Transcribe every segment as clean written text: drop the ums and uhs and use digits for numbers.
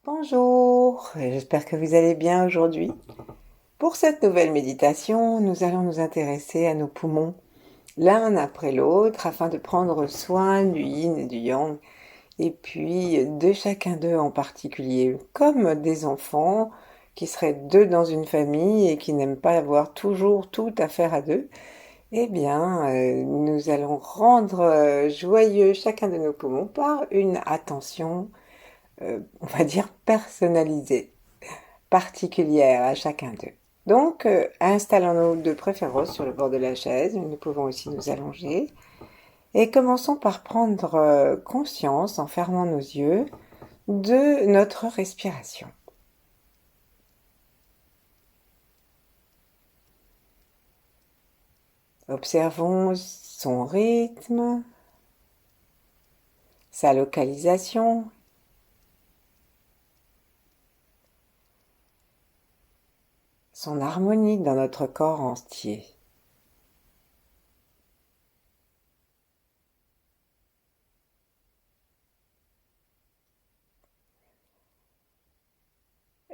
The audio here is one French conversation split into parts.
Bonjour, j'espère que vous allez bien aujourd'hui. Pour cette nouvelle méditation, nous allons nous intéresser à nos poumons, l'un après l'autre, afin de prendre soin du yin et du yang, et puis de chacun d'eux en particulier, comme des enfants qui seraient deux dans une famille et qui n'aiment pas avoir toujours tout à faire à deux. Eh bien, nous allons rendre joyeux chacun de nos poumons par une attention, on va dire personnalisée, particulière à chacun d'eux. Donc, installons-nous de préférence sur le bord de la chaise, nous pouvons aussi nous allonger, et commençons par prendre conscience, en fermant nos yeux, de notre respiration. Observons son rythme, sa localisation, son harmonie dans notre corps entier.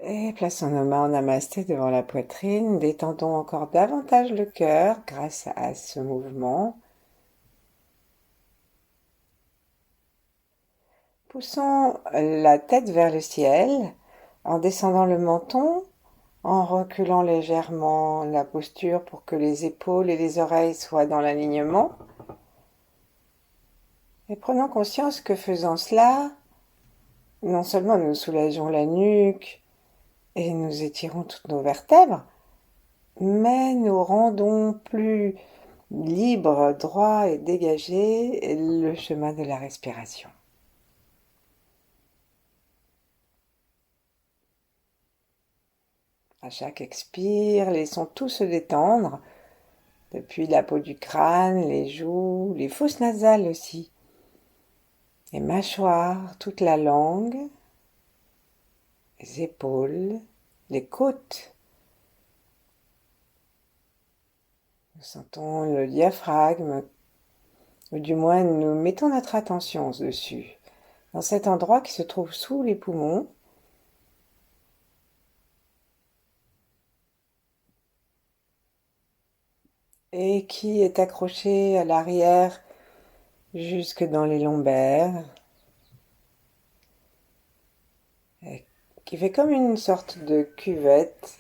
Et plaçons nos mains en namasté devant la poitrine, détendons encore davantage le cœur grâce à ce mouvement. Poussons la tête vers le ciel en descendant le menton, en reculant légèrement la posture pour que les épaules et les oreilles soient dans l'alignement. Et prenons conscience que faisant cela, non seulement nous soulageons la nuque et nous étirons toutes nos vertèbres, mais nous rendons plus libre, droit et dégagé le chemin de la respiration. À chaque expire, laissons tout se détendre, depuis la peau du crâne, les joues, les fosses nasales aussi, les mâchoires, toute la langue, les épaules, les côtes. Nous sentons le diaphragme, ou du moins nous mettons notre attention dessus, dans cet endroit qui se trouve sous les poumons. Et qui est accroché à l'arrière jusque dans les lombaires, et qui fait comme une sorte de cuvette.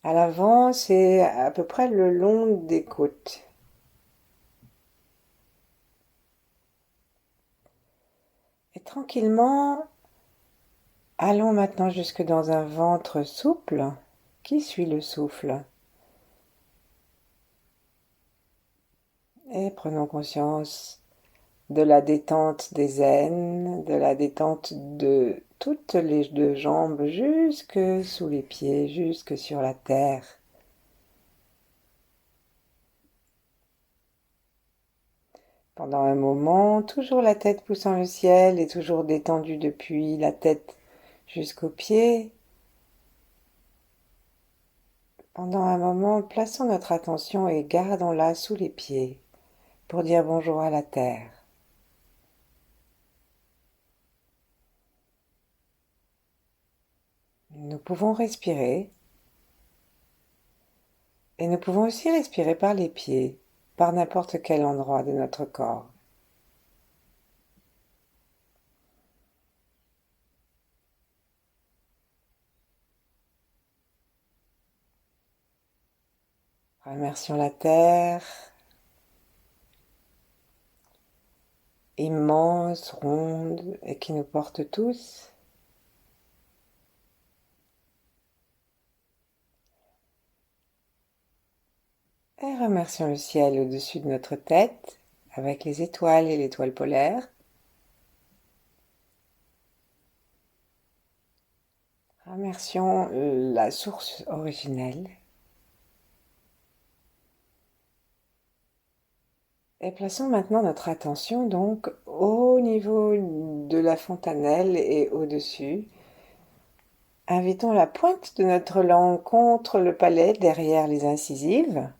À l'avant, c'est à peu près le long des côtes. Et tranquillement, allons maintenant jusque dans un ventre souple qui suit le souffle. Et prenons conscience de la détente des aines, de la détente de toutes les deux jambes jusque sous les pieds, jusque sur la terre. Pendant un moment, toujours la tête poussant le ciel et toujours détendue depuis la tête jusqu'aux pieds. Pendant un moment, plaçons notre attention et gardons-la sous les pieds pour dire bonjour à la terre. Nous pouvons respirer et nous pouvons aussi respirer par les pieds, par n'importe quel endroit de notre corps. Remercions la terre, immense, ronde et qui nous porte tous. Et remercions le ciel au-dessus de notre tête avec les étoiles et l'étoile polaire. Remercions la source originelle. Et plaçons maintenant notre attention donc au niveau de la fontanelle et au-dessus. Invitons la pointe de notre langue contre le palais derrière les incisives.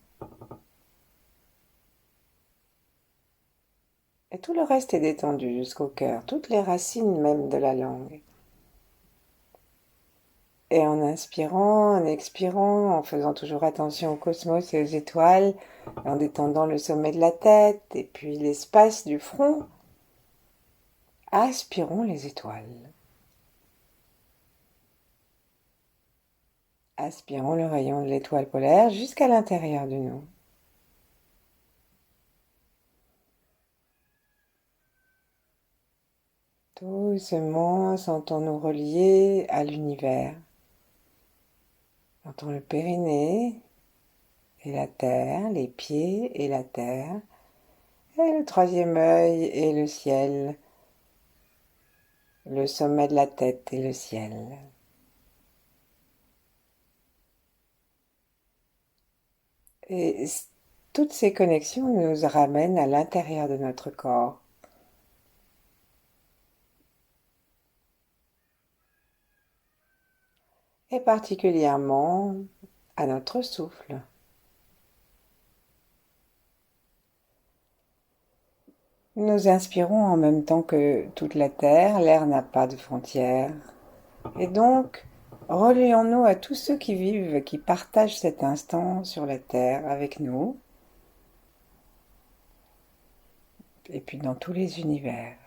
Et tout le reste est détendu jusqu'au cœur, toutes les racines même de la langue. Et en inspirant, en expirant, en faisant toujours attention au cosmos et aux étoiles, en détendant le sommet de la tête et puis l'espace du front, aspirons les étoiles. Aspirons le rayon de l'étoile polaire jusqu'à l'intérieur de nous. Doucement, sentons-nous reliés à l'univers. Sentons le périnée et la terre, les pieds et la terre, et le troisième œil et le ciel, le sommet de la tête et le ciel. Et toutes ces connexions nous ramènent à l'intérieur de notre corps. Et particulièrement à notre souffle. Nous inspirons en même temps que toute la Terre, l'air n'a pas de frontières. Et donc, relions-nous à tous ceux qui vivent, qui partagent cet instant sur la Terre avec nous, et puis dans tous les univers.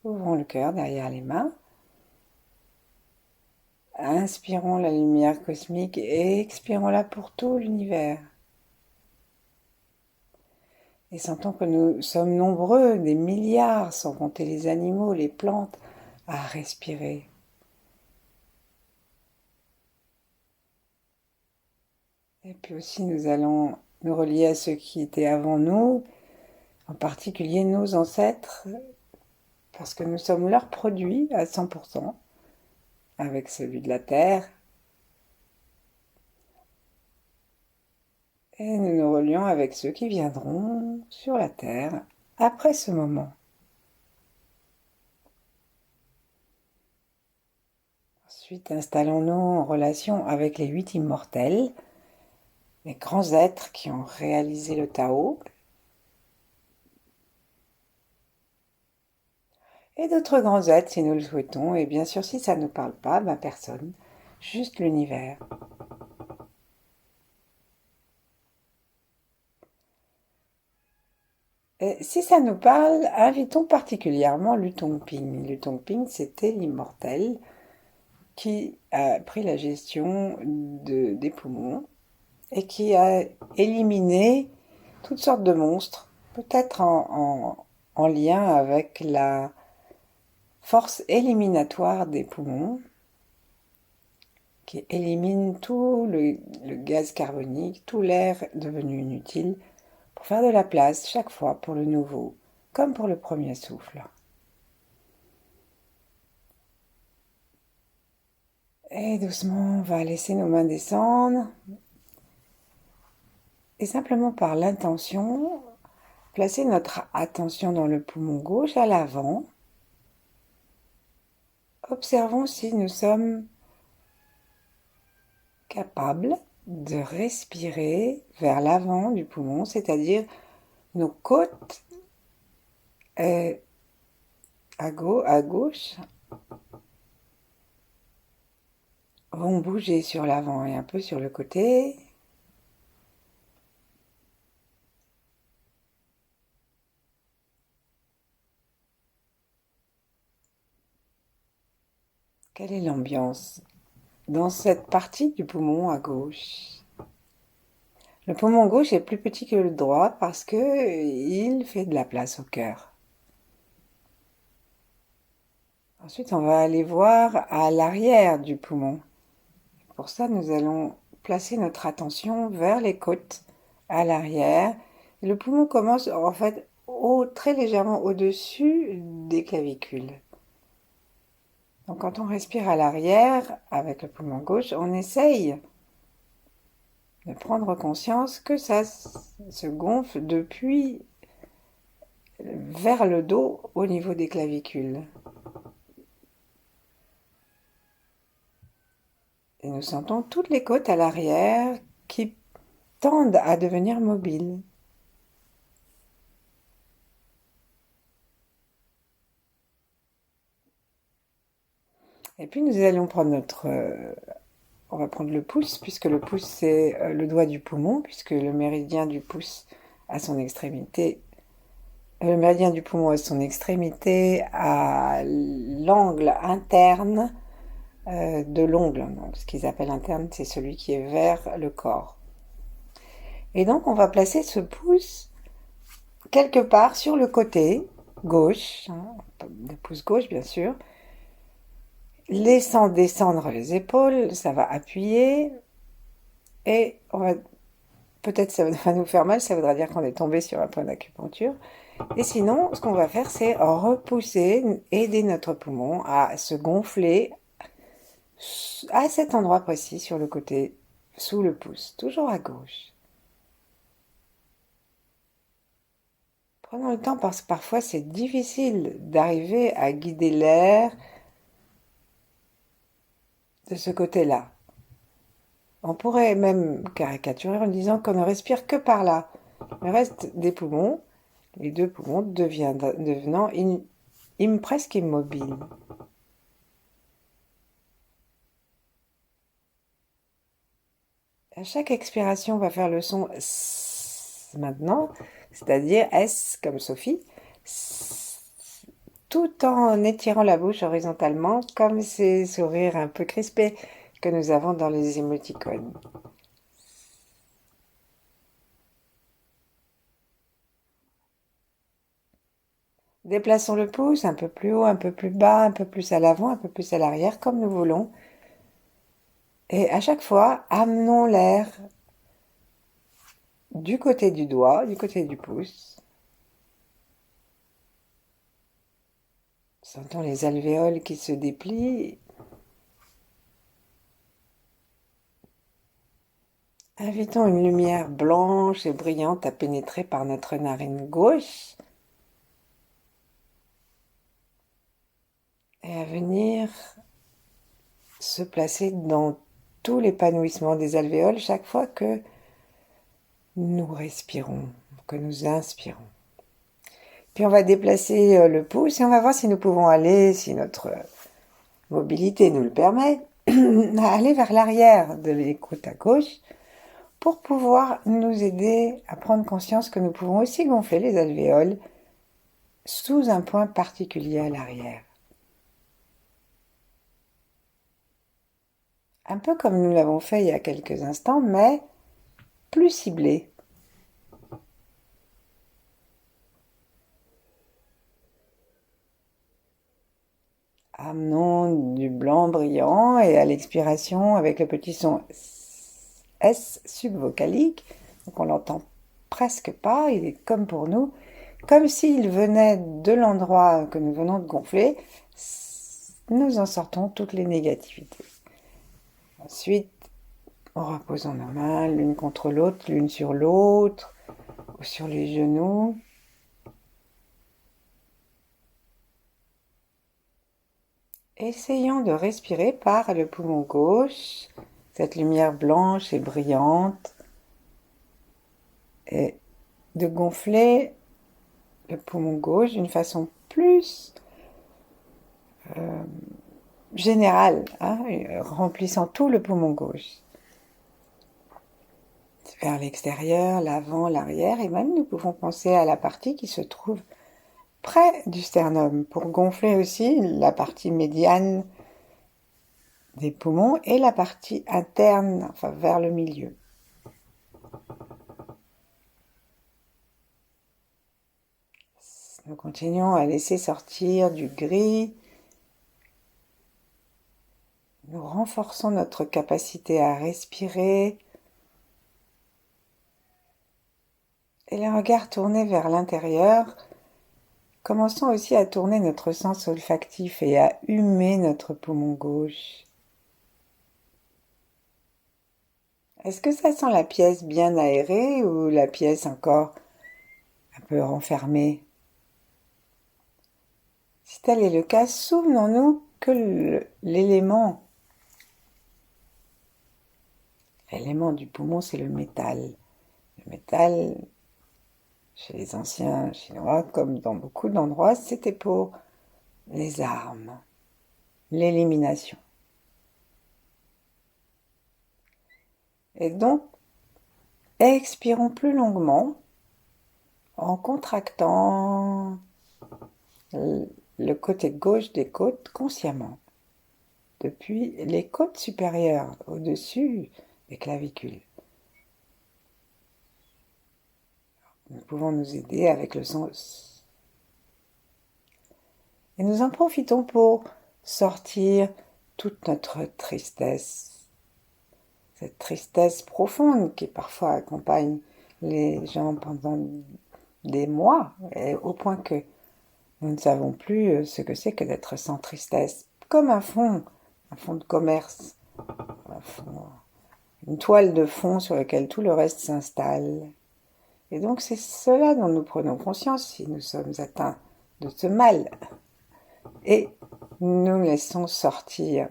Ouvrons le cœur derrière les mains. Inspirons la lumière cosmique et expirons-la pour tout l'univers. Et sentons que nous sommes nombreux, des milliards, sans compter les animaux, les plantes, à respirer. Et puis aussi nous allons nous relier à ceux qui étaient avant nous, en particulier nos ancêtres, parce que nous sommes leurs produits à 100%, avec celui de la Terre. Et nous nous relions avec ceux qui viendront sur la Terre après ce moment. Ensuite, installons-nous en relation avec les 8 immortels, les grands êtres qui ont réalisé le Tao, et d'autres grands êtres si nous le souhaitons, et bien sûr si ça ne nous parle pas, ben personne, juste l'univers. Et si ça nous parle, invitons particulièrement Lu Tongping. Lu Tongping, c'était l'immortel qui a pris la gestion des poumons et qui a éliminé toutes sortes de monstres, peut-être en lien avec la force éliminatoire des poumons, qui élimine tout le gaz carbonique, tout l'air devenu inutile, pour faire de la place chaque fois pour le nouveau, comme pour le premier souffle. Et doucement, on va laisser nos mains descendre. Et simplement par l'intention, placer notre attention dans le poumon gauche à l'avant. Observons si nous sommes capables de respirer vers l'avant du poumon, c'est-à-dire nos côtes à gauche vont bouger sur l'avant et un peu sur le côté. Quelle est l'ambiance dans cette partie du poumon à gauche? Le poumon gauche est plus petit que le droit parce que il fait de la place au cœur. Ensuite, on va aller voir à l'arrière du poumon. Pour ça, nous allons placer notre attention vers les côtes à l'arrière. Le poumon commence en fait très légèrement au-dessus des clavicules. Donc quand on respire à l'arrière avec le poumon gauche, on essaye de prendre conscience que ça se gonfle depuis vers le dos au niveau des clavicules. Et nous sentons toutes les côtes à l'arrière qui tendent à devenir mobiles. Et puis nous allons prendre on va prendre le pouce, puisque le pouce c'est le doigt du poumon, puisque le méridien du pouce à son extrémité, le méridien du poumon à son extrémité à l'angle interne de l'ongle. Donc, ce qu'ils appellent interne, c'est celui qui est vers le corps. Et donc on va placer ce pouce quelque part sur le côté gauche, hein, le pouce gauche bien sûr, laissant descendre les épaules, ça va appuyer et peut-être ça va nous faire mal, ça voudra dire qu'on est tombé sur un point d'acupuncture. Et sinon, ce qu'on va faire, c'est repousser, aider notre poumon à se gonfler à cet endroit précis sur le côté, sous le pouce, toujours à gauche. Prenons le temps parce que parfois c'est difficile d'arriver à guider l'air de ce côté-là. On pourrait même caricaturer en disant qu'on ne respire que par là. Le reste des poumons, les deux poumons devenant presque immobiles. À chaque expiration, on va faire le son S maintenant, c'est-à-dire S comme Sophie, tout en étirant la bouche horizontalement, comme ces sourires un peu crispés que nous avons dans les émoticônes. Déplaçons le pouce un peu plus haut, un peu plus bas, un peu plus à l'avant, un peu plus à l'arrière, comme nous voulons. Et à chaque fois, amenons l'air du côté du doigt, du côté du pouce. Sentons les alvéoles qui se déplient. Invitons une lumière blanche et brillante à pénétrer par notre narine gauche et à venir se placer dans tout l'épanouissement des alvéoles chaque fois que nous respirons, que nous inspirons. Puis on va déplacer le pouce et on va voir si nous pouvons aller, si notre mobilité nous le permet, à aller vers l'arrière de l'écoute à gauche pour pouvoir nous aider à prendre conscience que nous pouvons aussi gonfler les alvéoles sous un point particulier à l'arrière. Un peu comme nous l'avons fait il y a quelques instants, mais plus ciblé. Amenons du blanc brillant et à l'expiration, avec le petit son S subvocalique, donc on l'entend presque pas, il est comme pour nous, comme s'il venait de l'endroit que nous venons de gonfler, nous en sortons toutes les négativités. Ensuite, en reposant nos mains l'une contre l'autre, l'une sur l'autre, ou sur les genoux. Essayons de respirer par le poumon gauche, cette lumière blanche et brillante, et de gonfler le poumon gauche d'une façon plus générale, hein, remplissant tout le poumon gauche. Vers l'extérieur, l'avant, l'arrière, et même nous pouvons penser à la partie qui se trouve près du sternum pour gonfler aussi la partie médiane des poumons et la partie interne, enfin vers le milieu. Nous continuons à laisser sortir du gris. Nous renforçons notre capacité à respirer et le regard tourné vers l'intérieur. Commençons aussi à tourner notre sens olfactif et à humer notre poumon gauche. Est-ce que ça sent la pièce bien aérée ou la pièce encore un peu renfermée? Si tel est le cas, souvenons-nous que l'élément du poumon, c'est le métal. Le métal, chez les anciens Chinois, comme dans beaucoup d'endroits, c'était pour les armes. l'élimination. Et donc, expirons plus longuement en contractant le côté gauche des côtes consciemment, depuis les côtes supérieures au-dessus des clavicules. Nous pouvons nous aider avec le son. Et nous en profitons pour sortir toute notre tristesse. Cette tristesse profonde qui parfois accompagne les gens pendant des mois, et au point que nous ne savons plus ce que c'est que d'être sans tristesse. Comme un fond de commerce, une toile de fond sur laquelle tout le reste s'installe. Et donc c'est cela dont nous prenons conscience si nous sommes atteints de ce mal. Et nous laissons sortir.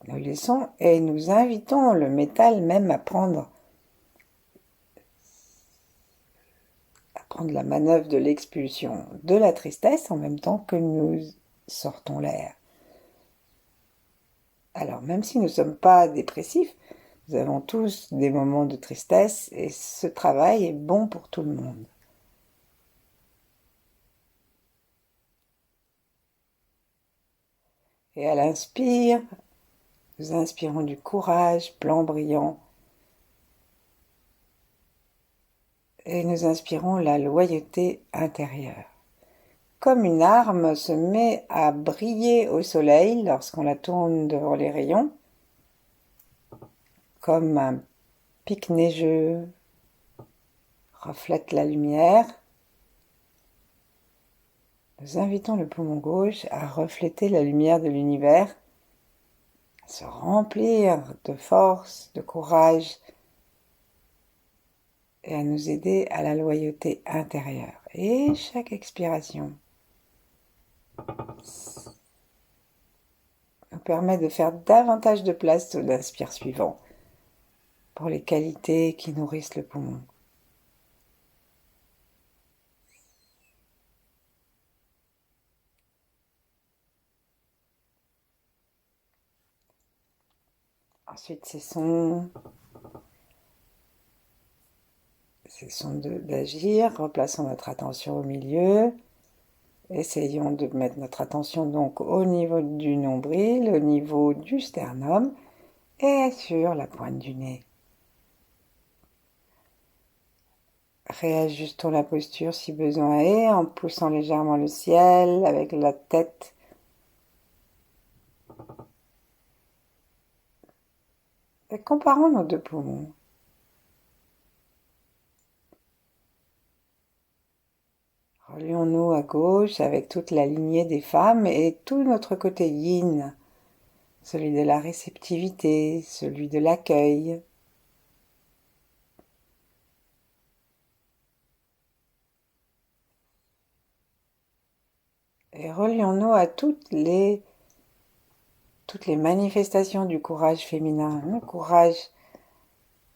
Nous laissons et nous invitons le métal même à prendre la manœuvre de l'expulsion de la tristesse en même temps que nous sortons l'air. Alors même si nous ne sommes pas dépressifs, nous avons tous des moments de tristesse et ce travail est bon pour tout le monde. Et à l'inspire, nous inspirons du courage blanc brillant et nous inspirons la loyauté intérieure. Comme une arme se met à briller au soleil lorsqu'on la tourne devant les rayons, comme un pic neigeux reflète la lumière, nous invitons le poumon gauche à refléter la lumière de l'univers, à se remplir de force, de courage et à nous aider à la loyauté intérieure. Et chaque expiration nous permet de faire davantage de place au l'inspire suivant pour les qualités qui nourrissent le poumon. Ensuite, cessons d'agir, replaçons notre attention au milieu. Essayons de mettre notre attention donc au niveau du nombril, au niveau du sternum et sur la pointe du nez. Réajustons la posture si besoin est en poussant légèrement le ciel avec la tête. Et comparons nos deux poumons. Relions-nous à gauche avec toute la lignée des femmes et tout notre côté yin, celui de la réceptivité, celui de l'accueil. Et relions-nous à toutes les manifestations du courage féminin, le courage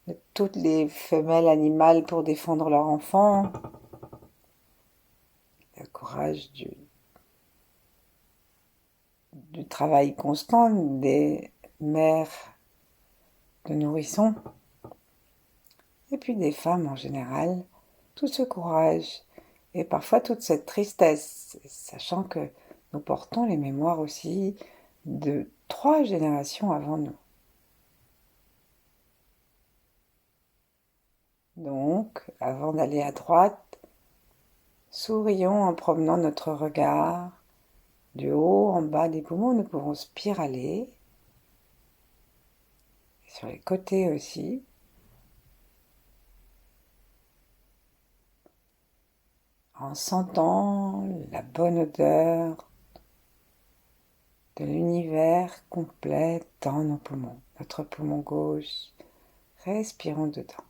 de toutes les femelles animales pour défendre leur enfant, le courage du travail constant des mères de nourrissons, et puis des femmes en général, tout ce courage et parfois toute cette tristesse, sachant que nous portons les mémoires aussi de 3 générations avant nous. Donc, avant d'aller à droite, sourions en promenant notre regard du haut en bas des poumons. Nous pouvons spiraler, sur les côtés aussi. En sentant la bonne odeur de l'univers complet dans nos poumons, notre poumon gauche. Respirons dedans.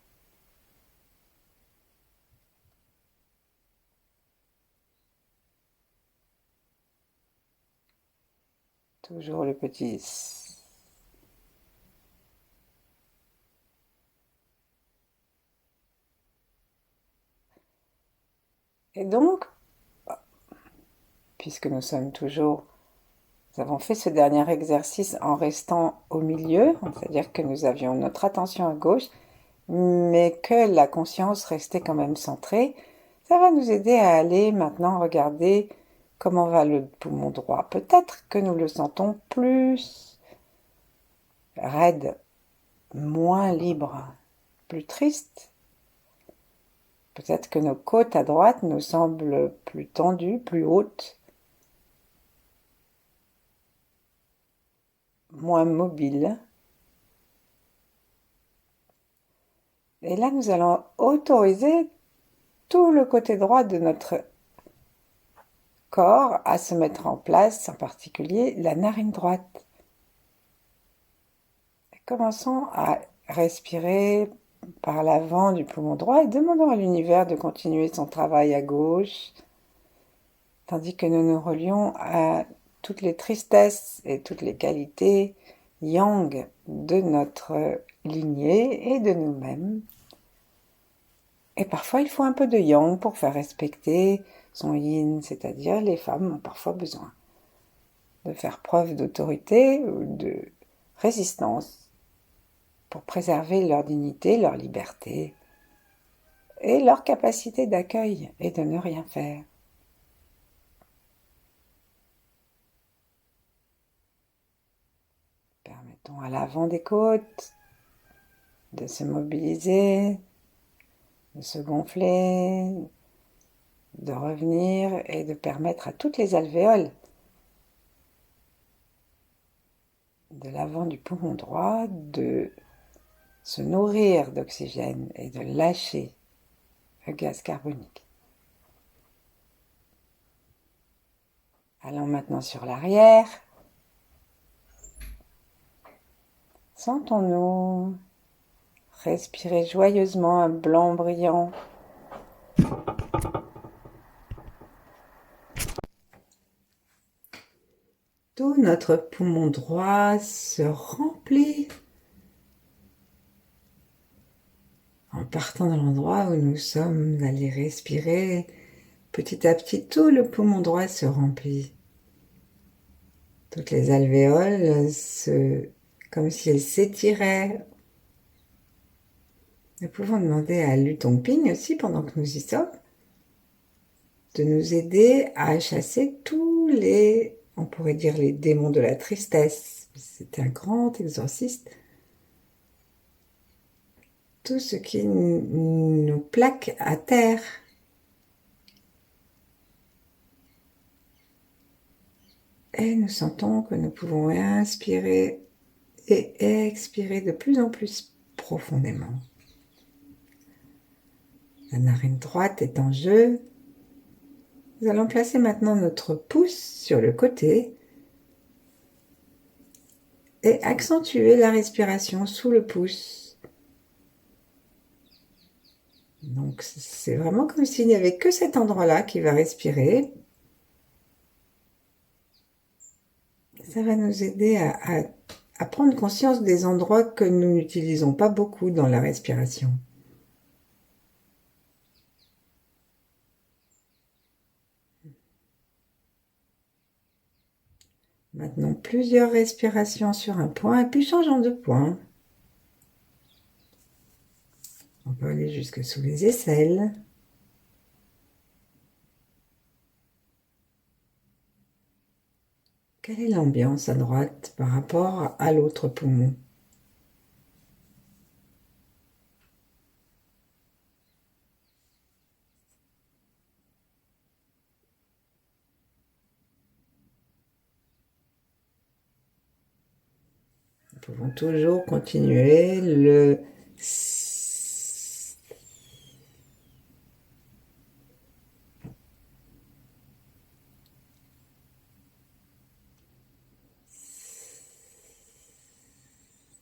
Toujours le petit. Et donc, puisque nous sommes toujours Nous avons fait ce dernier exercice en restant au milieu, c'est-à-dire que nous avions notre attention à gauche, mais que la conscience restait quand même centrée. Ça va nous aider à aller maintenant regarder comment va le poumon droit. Peut-être que nous le sentons plus raide, moins libre, plus triste. Peut-être que nos côtes à droite nous semblent plus tendues, plus hautes, moins mobiles. Et là, nous allons autoriser tout le côté droit de notre corps à se mettre en place, en particulier la narine droite. Commençons à respirer par l'avant du poumon droit et demandons à l'univers de continuer son travail à gauche, tandis que nous nous relions à toutes les tristesses et toutes les qualités yang de notre lignée et de nous-mêmes. Et parfois, il faut un peu de yang pour faire respecter son yin, c'est-à-dire les femmes ont parfois besoin de faire preuve d'autorité ou de résistance pour préserver leur dignité, leur liberté et leur capacité d'accueil et de ne rien faire. Permettons à l'avant des côtes de se mobiliser, de se gonfler, de revenir et de permettre à toutes les alvéoles de l'avant du poumon droit de se nourrir d'oxygène et de lâcher le gaz carbonique. Allons maintenant sur l'arrière. Sentons-nous respirer joyeusement un blanc brillant. Tout notre poumon droit se remplit en partant de l'endroit où nous sommes allés respirer. Petit à petit, tout le poumon droit se remplit. Toutes les alvéoles, comme si elles s'étiraient. Nous pouvons demander à Lu Tongping aussi, pendant que nous y sommes, de nous aider à chasser tous les, on pourrait dire les démons de la tristesse. C'est un grand exorciste. Tout ce qui nous plaque à terre. Et nous sentons que nous pouvons inspirer et expirer de plus en plus profondément. La narine droite est en jeu. Nous allons placer maintenant notre pouce sur le côté et accentuer la respiration sous le pouce. Donc c'est vraiment comme s'il n'y avait que cet endroit-là qui va respirer. Ça va nous aider à prendre conscience des endroits que nous n'utilisons pas beaucoup dans la respiration. Maintenant, plusieurs respirations sur un point, et puis changeons de point. On peut aller jusque sous les aisselles. Quelle est l'ambiance à droite par rapport à l'autre poumon ? Nous pouvons toujours continuer le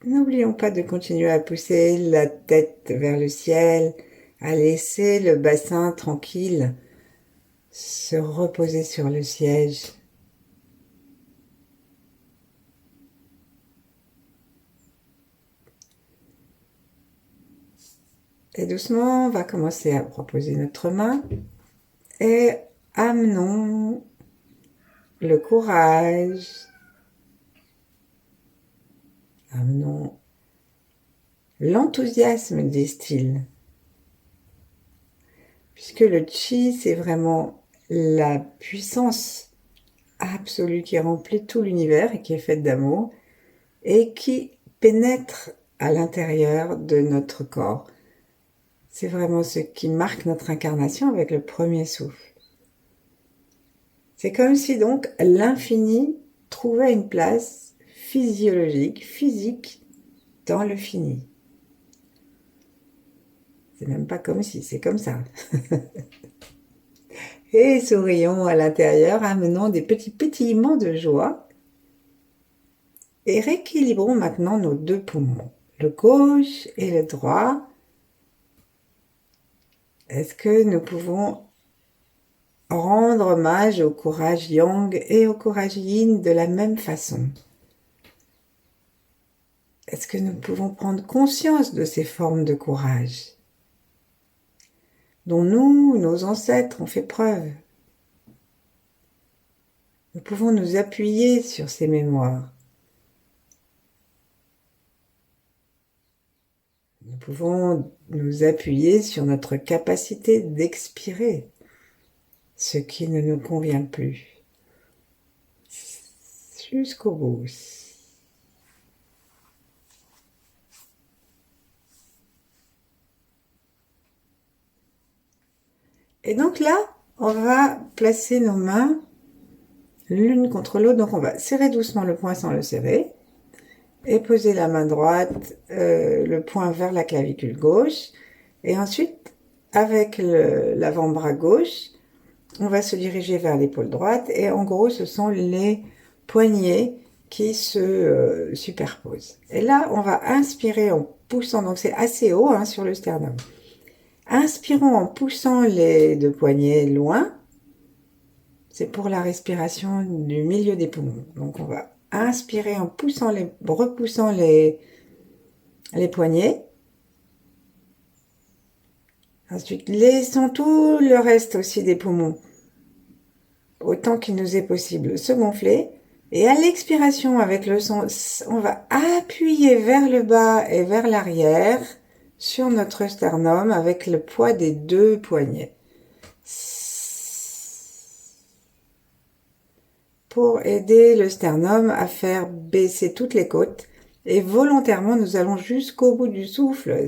N'oublions pas de continuer à pousser la tête vers le ciel, à laisser le bassin tranquille se reposer sur le siège. Et doucement, on va commencer à proposer notre main et amenons le courage Amenons l'enthousiasme, disent-ils. Puisque le chi, c'est vraiment la puissance absolue qui remplit tout l'univers et qui est faite d'amour et qui pénètre à l'intérieur de notre corps. C'est vraiment ce qui marque notre incarnation avec le premier souffle. C'est comme si donc l'infini trouvait une place physiologique, physique, dans le fini. C'est même pas comme si, c'est comme ça. Et sourions à l'intérieur, amenant des petits pétillements de joie. Et rééquilibrons maintenant nos deux poumons, le gauche et le droit. Est-ce que nous pouvons rendre hommage au courage yang et au courage yin de la même façon? Est-ce que nous pouvons prendre conscience de ces formes de courage dont nous, nos ancêtres, ont fait preuve? Nous pouvons nous appuyer sur ces mémoires. Nous pouvons nous appuyer sur notre capacité d'expirer ce qui ne nous convient plus. Jusqu'au bout. Et donc là, on va placer nos mains l'une contre l'autre. Donc on va serrer doucement le poing sans le serrer. Et poser la main droite, le poing vers la clavicule gauche. Et ensuite, avec l'avant-bras gauche, on va se diriger vers l'épaule droite. Et en gros, ce sont les poignets qui se superposent. Et là, on va inspirer en poussant, donc c'est assez haut sur le sternum. Inspirons en poussant les deux poignets loin. C'est pour la respiration du milieu des poumons. Donc on va inspirer en repoussant les poignets. Ensuite, laissons tout le reste aussi des poumons, autant qu'il nous est possible, se gonfler. Et à l'expiration, avec le son, on va appuyer vers le bas et vers l'arrière sur notre sternum avec le poids des deux poignets. Pour aider le sternum à faire baisser toutes les côtes. Et volontairement, nous allons jusqu'au bout du souffle,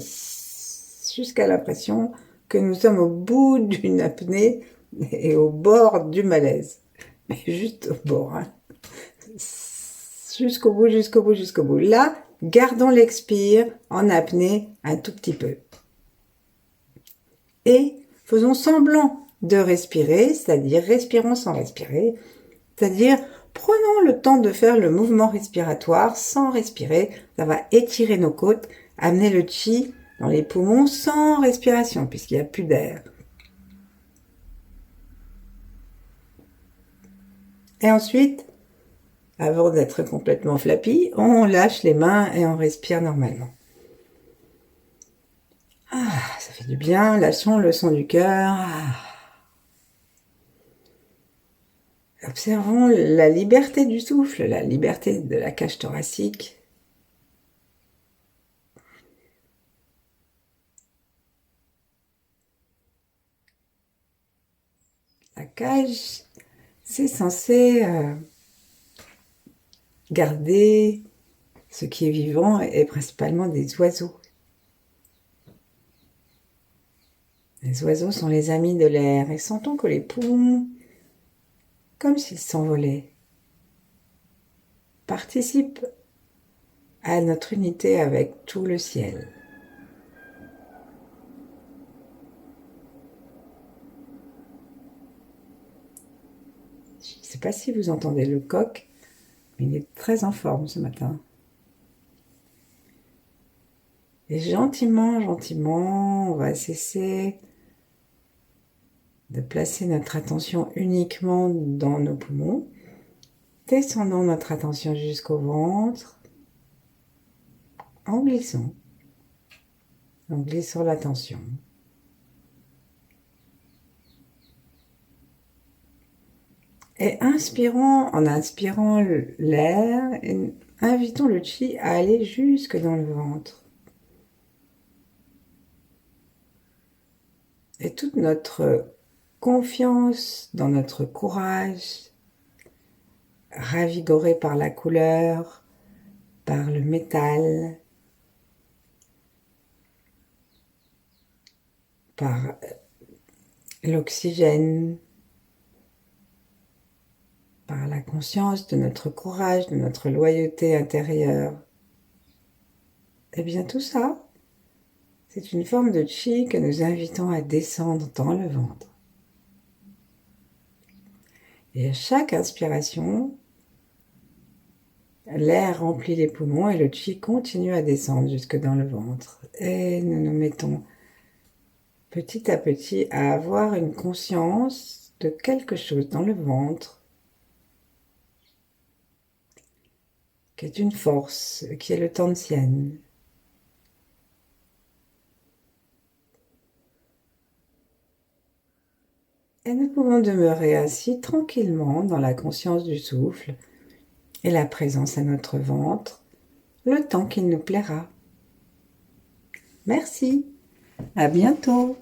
jusqu'à l'impression que nous sommes au bout d'une apnée et au bord du malaise. Mais juste au bord. Jusqu'au bout, jusqu'au bout, jusqu'au bout. Là, gardons l'expire en apnée un tout petit peu. Et faisons semblant de respirer, c'est-à-dire respirons sans respirer. C'est-à-dire, prenons le temps de faire le mouvement respiratoire sans respirer. Ça va étirer nos côtes, amener le chi dans les poumons sans respiration, puisqu'il n'y a plus d'air. Et ensuite, avant d'être complètement flappy, on lâche les mains et on respire normalement. Ça fait du bien. Lâchons le son du cœur. Observons la liberté du souffle, la liberté de la cage thoracique. La cage, c'est censé garder ce qui est vivant et principalement des oiseaux. Les oiseaux sont les amis de l'air et sentons que les poumons, comme s'ils s'envolaient, participent à notre unité avec tout le ciel. Je ne sais pas si vous entendez le coq, mais il est très en forme ce matin. Et gentiment, gentiment, on va cesser de placer notre attention uniquement dans nos poumons. Descendons notre attention jusqu'au ventre en glissant. On glisse sur l'attention. Et inspirons, en inspirant l'air, et invitons le chi à aller jusque dans le ventre. Et toute notre confiance dans notre courage, ravigorée par la couleur, par le métal, par l'oxygène, par la conscience de notre courage, de notre loyauté intérieure. Eh bien tout ça, c'est une forme de chi que nous invitons à descendre dans le ventre. Et à chaque inspiration, l'air remplit les poumons et le chi continue à descendre jusque dans le ventre. Et nous nous mettons petit à petit à avoir une conscience de quelque chose dans le ventre qui est une force, qui est le Tantian. Et nous pouvons demeurer ainsi tranquillement dans la conscience du souffle et la présence à notre ventre, le temps qu'il nous plaira. Merci, à bientôt.